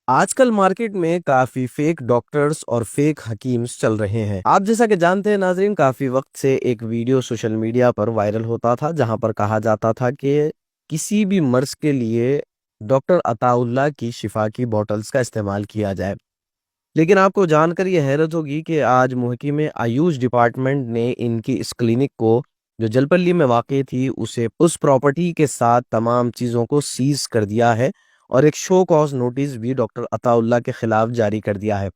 आजकल मार्केट में काफी फेक डॉक्टर्स और फेक हकीम्स चल रहे हैं। आप जैसा कि जानते हैं नाजरीन, काफी वक्त से एक वीडियो सोशल मीडिया पर वायरल होता था जहां पर कहा जाता था कि किसी भी मर्ज के लिए डॉक्टर अताउल्ला की शिफा की बोतल्स का इस्तेमाल किया जाए। लेकिन आपको जानकर ये हैरत होगी कि आज मुहकी में आयुष डिपार्टमेंट ने इनकी इस क्लिनिक को, जो जलपल्ली में वाक़ई थी, उसे उस प्रॉपर्टी के साथ तमाम चीज़ों को सीज कर दिया है और एक शो कॉज नोटिस भी डॉक्टर अताउल्ला के खिलाफ जारी कर दिया है।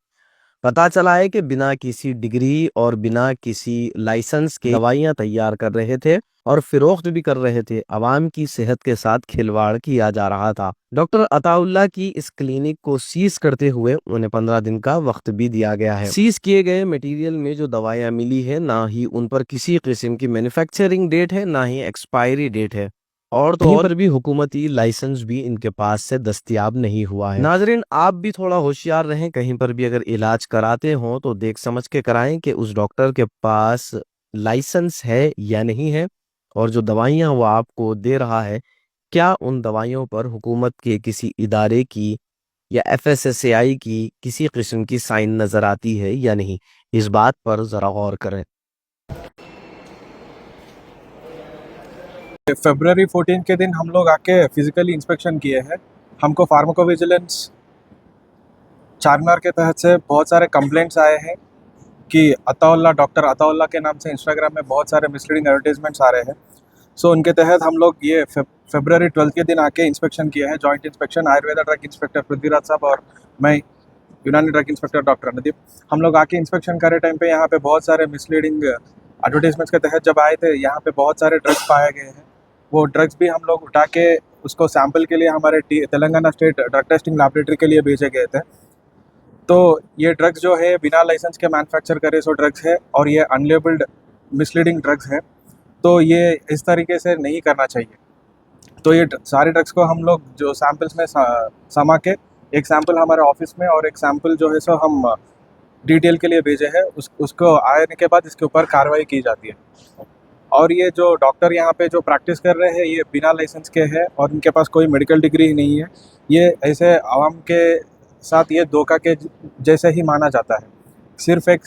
पता चला है कि बिना किसी डिग्री और बिना किसी लाइसेंस के दवाइयां तैयार कर रहे थे और फिरोख्त भी कर रहे थे। अवाम की सेहत के साथ खिलवाड़ किया जा रहा था। डॉक्टर अताउल्ला की इस क्लिनिक को सीज करते हुए उन्हें 15 दिन का वक्त भी दिया गया है। सीज किए गए मटेरियल में जो दवाइयां मिली है, ना ही उन पर किसी किस्म की मैन्युफैक्चरिंग डेट है, ना ही एक्सपायरी डेट है, और तो और भी हुकूमती लाइसेंस भी इनके पास से दस्तयाब नहीं हुआ है। नाजरीन, आप भी थोड़ा होशियार रहें। कहीं पर भी अगर इलाज कराते हो तो देख समझ के कराएं कि उस डॉक्टर के पास लाइसेंस है या नहीं है, और जो दवाइयां वो आपको दे रहा है, क्या उन दवाइयों पर हुकूमत के किसी इदारे की या एफएसएसएआई की किसी किस्म की साइन नजर आती है या नहीं। इस बात पर जरा गौर करें। फरवरी 14 के दिन हम लोग आके फिजिकली इंस्पेक्शन किए हैं। हमको फार्माकोविजिलेंस चारमीनार के तहत से बहुत सारे कंप्लेंट्स आए हैं कि डॉक्टर अताउल्ला के नाम से इंस्टाग्राम में बहुत सारे मिसलीडिंग एडवर्टीजमेंट्स आ रहे हैं। सो उनके तहत हम लोग ये फरवरी 12 के दिन आके इंस्पेक्शन किया है। Joint inspection Ayurveda drug inspector Prithviraj साहब और मैं यूनानी ड्रग इंस्पेक्टर डॉक्टर अनुदीप, हम लोग आके इंस्पेक्शन करे टाइम पे यहाँ पे बहुत सारे मिसलीडिंग एडवर्टीजमेंट्स के तहत जब आए थे, यहाँ पे बहुत सारे ड्रग्स पाए गए हैं। वो ड्रग्स भी हम लोग उठा के उसको सैंपल के लिए हमारे Telangana state drug testing laboratory के लिए भेजे गए थे। तो ये ड्रग्स जो है बिना लाइसेंस के मैन्युफैक्चर करे सो ड्रग्स है और ये अनलेबल्ड मिसलीडिंग ड्रग्स है। तो ये इस तरीके से नहीं करना चाहिए। तो ये सारे ड्रग्स को हम लोग जो सैंपल्स में समा के, एक सैंपल हमारे ऑफिस में और एक सैंपल जो है सो हम डिटेल के लिए भेजे हैं। उसको आने के बाद इसके ऊपर कार्रवाई की जाती है। और ये जो डॉक्टर यहाँ पे जो प्रैक्टिस कर रहे हैं, ये बिना लाइसेंस के हैं और इनके पास कोई मेडिकल डिग्री ही नहीं है। ये ऐसे आवाम के साथ ये धोखा के जैसे ही माना जाता है। सिर्फ एक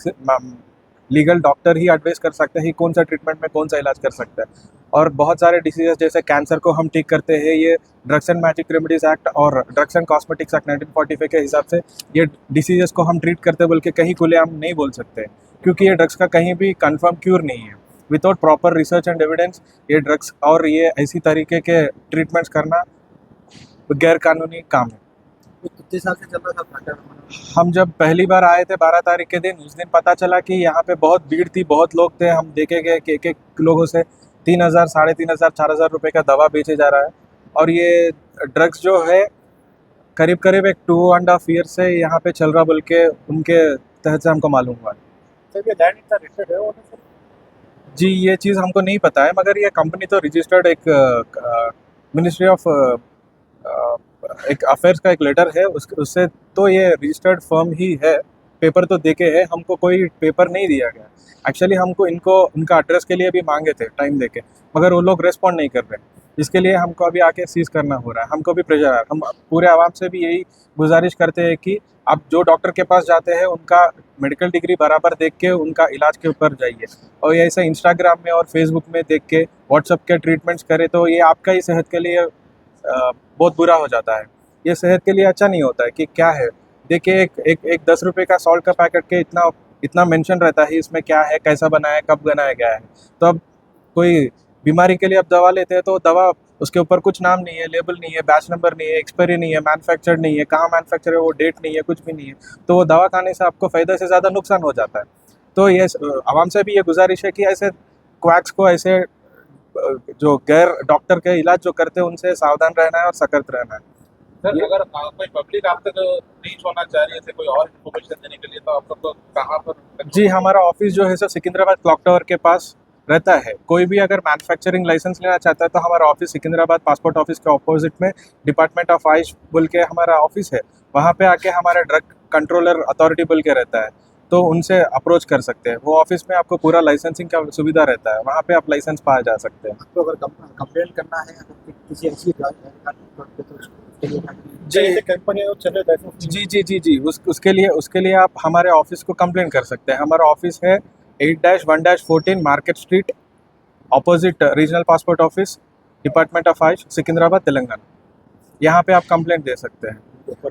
लीगल डॉक्टर ही एडवाइस कर सकते हैं कौन सा ट्रीटमेंट में कौन सा इलाज कर सकता है। और बहुत सारे डिसीजेस जैसे कैंसर को हम ठीक करते हैं, ये drugs and magic remedies act और ड्रग्स एंड कॉस्मेटिक्स एक्ट 1945 के हिसाब से ये डिसीजेस को हम ट्रीट करते बोल के कहीं खुलेआम नहीं बोल सकते, क्योंकि ये ड्रग्स का कहीं भी कंफर्म क्यूर नहीं है। Without proper research and evidence ये ड्रग्स और ये ऐसी तरीके के ट्रीटमेंट्स करना गैर कानूनी काम है। कितने साल से चल रहा था घाटा? हम जब पहली बार आए थे 12 तारीख के दिन, उस दिन पता चला कि यहाँ पे बहुत भीड़ थी, बहुत लोग थे। हम देखे गए कि एक एक लोगों से 3,000, 3,500, 4,000 रुपये का दवा बेचे जा रहा है। और ये ड्रग्स जो है करीब करीब एक 2.5 ईयर से यहाँ पे चल रहा बोल के उनके तहत से हमको मालूम हुआ। सर, ये लैंड इतना रजिस्टर्ड है होने से? जी, ये चीज़ हमको नहीं पता है, मगर ये कंपनी तो रजिस्टर्ड एक मिनिस्ट्री ऑफ एक अफेयर्स का एक लेटर है, उससे तो ये रजिस्टर्ड फर्म ही है। पेपर तो देके है, हमको कोई पेपर नहीं दिया गया। एक्चुअली हमको इनको उनका एड्रेस के लिए भी मांगे थे टाइम देके, मगर वो लोग रेस्पॉन्ड नहीं कर रहे। इसके लिए हमको अभी आके सीज करना हो रहा है। हमको भी प्रेशर आ रहा है। हम पूरे आवाम से भी यही गुजारिश करते हैं कि आप जो डॉक्टर के पास जाते हैं उनका मेडिकल डिग्री बराबर देख के उनका इलाज के ऊपर जाइए, और ये ऐसे इंस्टाग्राम में और फेसबुक में देख के व्हाट्सअप के ट्रीटमेंट्स करें तो ये आपका ही सेहत के लिए बहुत बुरा हो जाता है। ये सेहत के लिए अच्छा नहीं होता है। कि क्या है, देखिए एक 10 रुपये का सॉल्ट का पैकेट के इतना इतना मेंशन रहता है इसमें क्या है, कैसा बना है, कब बनाया गया है। तो अब कोई बीमारी के लिए आप दवा लेते हैं तो दवा उसके ऊपर कुछ नाम नहीं है, लेबल नहीं है, बैच नंबर नहीं है, एक्सपायरी नहीं है, मैन्युफैक्चर्ड नहीं है, कहाँ मैन्युफैक्चर है वो डेट नहीं है, कुछ भी नहीं है। तो वो दवा खाने से आपको फ़ायदा से ज़्यादा नुकसान हो जाता है। तो ये आवाम से भी ये गुजारिश है कि ऐसे क्वैक्स को, ऐसे जो गैर डॉक्टर के इलाज जो करते हैं उनसे सावधान रहना है और सतर्क रहना है। सर, अगर कोई पब्लिक आप तक नहीं छोड़ना चाह रही है ऐसे कोई और इन्फॉर्मेशन देने के लिए, तो आप सबको कहाँ पर? जी, हमारा ऑफिस जो है सो सिकंदराबाद क्लॉक टावर के पास रहता है। कोई भी अगर मैन्युफैक्चरिंग लाइसेंस लेना चाहता है तो हमारा ऑफिस सिकंदराबाद पासपोर्ट ऑफिस के ऑपोजिट में डिपार्टमेंट ऑफ आयुष बोल के हमारा ऑफिस है। वहाँ पे आके हमारा ड्रग कंट्रोलर अथॉरिटी बोल के रहता है। तो उनसे अप्रोच कर सकते हैं। वो ऑफिस में आपको पूरा लाइसेंसिंग का सुविधा रहता है, वहाँ पे आप लाइसेंस पाया जा सकते हैं। आपको अगर कंप्लेंट करना है अगर किसी ऐसी तो उसके लिए जी कंपनी चले लाइसेंस जी उसके लिए आप हमारे ऑफिस को कंप्लेंट कर सकते हैं। हमारा ऑफिस है 8-1-14 market street, opposite regional passport office, department of Ayush, Secunderabad, Telangana. यहाँ पे आप कंप्लेंट दे सकते हैं।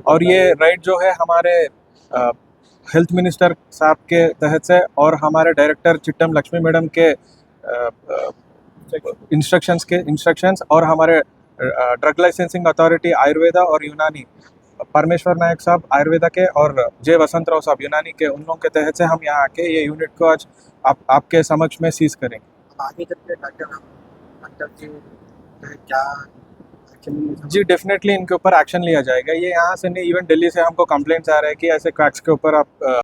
और ये राइट जो है हमारे हेल्थ मिनिस्टर साहब के तहत से और हमारे डायरेक्टर चिट्टम लक्ष्मी मैडम के इंस्ट्रक्शंस और हमारे ड्रग लाइसेंसिंग अथॉरिटी आयुर्वेदा और यूनानी परमेश्वर नायक साहब आयुर्वेदा के और जय वसंत राव साहब यूनानी के, उन लोगों के तहत से हम यहाँ आके ये यूनिट को आज आपके समक्ष में सीज करेंगे। आगे चल के डॉक्टर के क्या एक्शन जी डेफिनेटली इनके ऊपर एक्शन लिया जाएगा। ये यहाँ से नहीं, इवन दिल्ली से हमको कंप्लेंट्स आ रहे हैं कि ऐसे क्रैक्स के ऊपर आप